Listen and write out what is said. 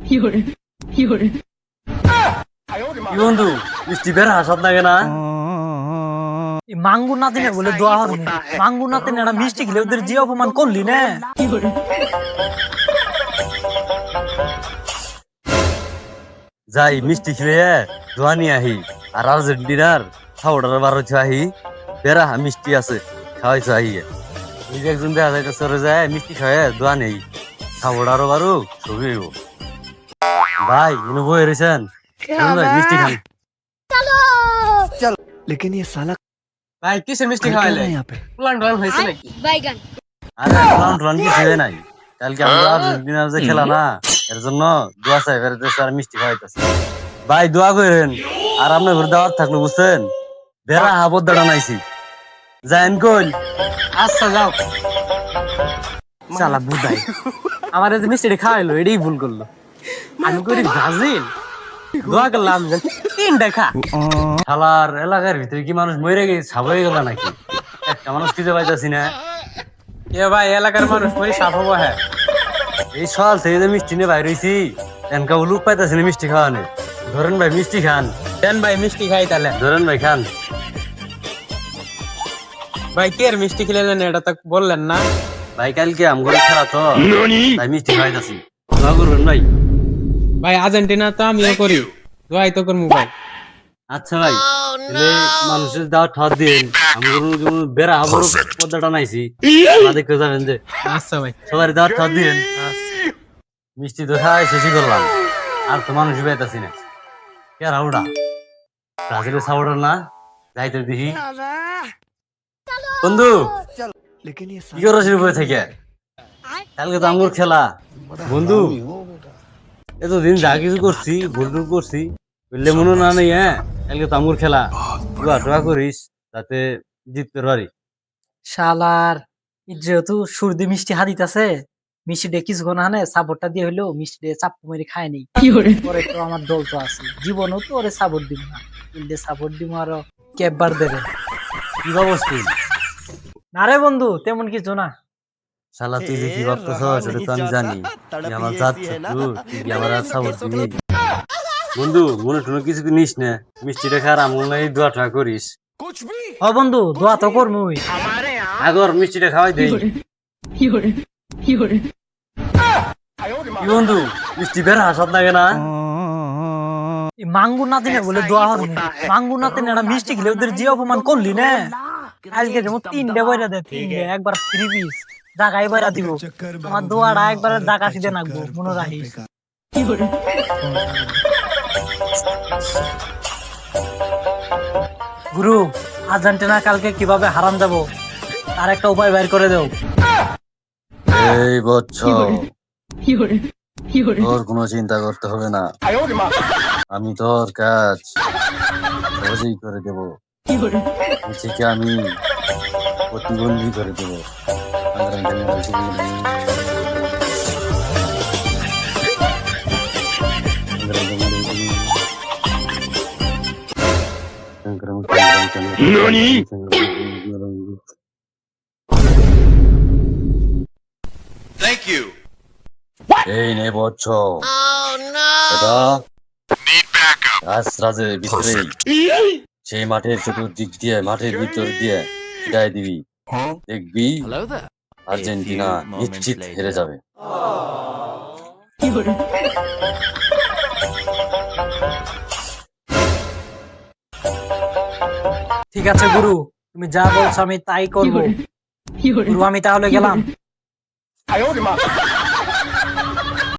কি বন্ধু মিষ্টি বের হাসাত লাগে না? মাঙ্গু নাতিনে বলে দোয়া হবে মাঙ্গু নাতিনে একটা মিষ্টি খেলে ওদের যে অপমান করলি না। যাই মিষ্টি খেলে দোয়া নিয়ে আহি আর আর্জেন্টিনার খাওয়াটার বার হচ্ছে আহি বেড়া মিষ্টি আছে খাওয়াইছো আহি নিজে একজন দেখা যায় সরে যায় মিষ্টি খাওয়াই দোয়া নেই খাওয়াটারও বারো ছবি হইব। ভাই ইনু বই রয়েছেন মিষ্টি খান। लेकिन ये साला ভাই কিসের মিষ্টি कर क्या খাওয়াইলে रहा है यहाँ पे? প্লান টলান হয়েছে নাকি? বাইগান আরে প্লান টলান কিছু হয় নাই, কালকে আমরা আর্জেন্টিনার যে খেলা না এর জন্য দোয়া চাই বেড়াইতেছে আর মিষ্টি খাওয়াইতেছে। ভাই দোয়া করেন আর আপনার ঘরে দাওয়াত থাকলো বুঝছেন বেড়া হাবত দাঁড়া নাইছি যাইন কই। আচ্ছা যাও। শালা বুদাই আমার এই যে মিষ্টিটা খাওয়াইলো এটাই ভুল করলো। আমি করি ব্রাজিল দোয়া করলাম যে তিনটা খা। শালার এলাকার ভিতরে কি মানুষ মরে গেছে ছাপাই গেল নাকি? একটা মানুষ খুঁজে পাইতাছি না। এ ভাই এলাকার মানুষ মরি সাপ হবো। হ্যাঁ এই সকাল থেকে যে মিষ্টি নিয়ে বাইর হইছি এনকা লুক পাইতাছি না মিষ্টি খাওয়ানে। ধরেন ভাই মিষ্টি খান, দেন ভাই মিষ্টি খাই তাহলে। ধরেন ভাই খান। ভাই কে আর মিষ্টি খেলেন এটা তো বললেন না। ভাই কালকে আমগরে খেলা তো তাই মিষ্টি খাওয়াইতাছি দোয়া করবেন ভাই। ভাই আর্জেন্টিনা তো আমিও করি দোয়াই তো করবো ভাই। আচ্ছা ভাই তাহলে মানুষের দাওয়াত ঠাত দিন আমগরে বেড়া আবার পর্দাটা নাইছি দেখতে যাবেন যে। আচ্ছা ভাই সবাই দাওয়াত ঠাত দিন। মিষ্টি তো খাই শেষই করলাম আর তো মানুষ পাইতাছি না। কে রাউডা ব্রাজিলের সাউডার না যাইতে দেখি। বন্ধু लेकिन ये কি করছিস বই থেকে? কালকে তো আঙ্গুর খেলা বন্ধু এতদিন যা কিছু করছি ভুল টুল করছি বললে মনে না নেই। হ্যাঁ কালকে তো আঙ্গুর খেলা দোয়া টোয়া করিস যাতে জিততে পারি। শালার যেহেতু সর্দি মিষ্টি হাদিতাছে মিষ্টি ডে কিছুক্ষণ হানে সাপোর্টটা দিয়ে হইলেও মিষ্টি ডে চাপ মেরে খায় নি। পরে তো আমার দল তো আছে জীবনও তো ওরে সাপোর্ট দিব না ইন্ডে সাপোর্ট দিব আরো ক্যাববার দেবে। কি ভাবছি না রে বন্ধু তেমন কিছু না। শালা তুই যে কি ভাবতেছ সেটা তো আমি জানি তুই আমার যাচ্ছ তুই কি আমার আর সাপোর্ট দিবি? বন্ধু মনে টুনে কিছু নিস না মিষ্টিটা খার আমল নাই দোয়া টোয়া করিস। ও বন্ধু দোয়া তো করমুই। আগর মিষ্টিটা খাওয়াই দেই। কি বন্ধু মিষ্টি বের হাসাত লাগে না? মাঙ্গু নাতিনে বলে দোয়া হবে মাঙ্গু নাতিনে একটা মিষ্টি খেলে ওদের যে অপমান করলি না। আজকে যেমন তিনটে বইরা দে তিনটে একবার থ্রি পিস জাগাই বইরা দিব আমার দোয়াটা একবার জাগা সিদে নাকবো মনে রাখিস। গুরু আর্জেন্টিনা কালকে কিভাবে হারান যাব তার একটা উপায় বের করে দেও। এই বছর তোর কোনো চিন্তা করতে হবে না, আমি তোর কাজ সহজেই করে দেব। নিজেকে আমি প্রতিবন্ধী করে দেব। এই নে বচ্চ এটা রাজরাজের ভিতরে সেই মাঠের চতুর্দিক দিয়ে মাঠের ভিতর দিয়ে ছিটাই দিবি, দেখবি আর্জেন্টিনা নিশ্চিত হেরে যাবে। ঠিক আছে গুরু তুমি যা বলছো আমি তাই করবো। গুরু আমি তাহলে গেলাম।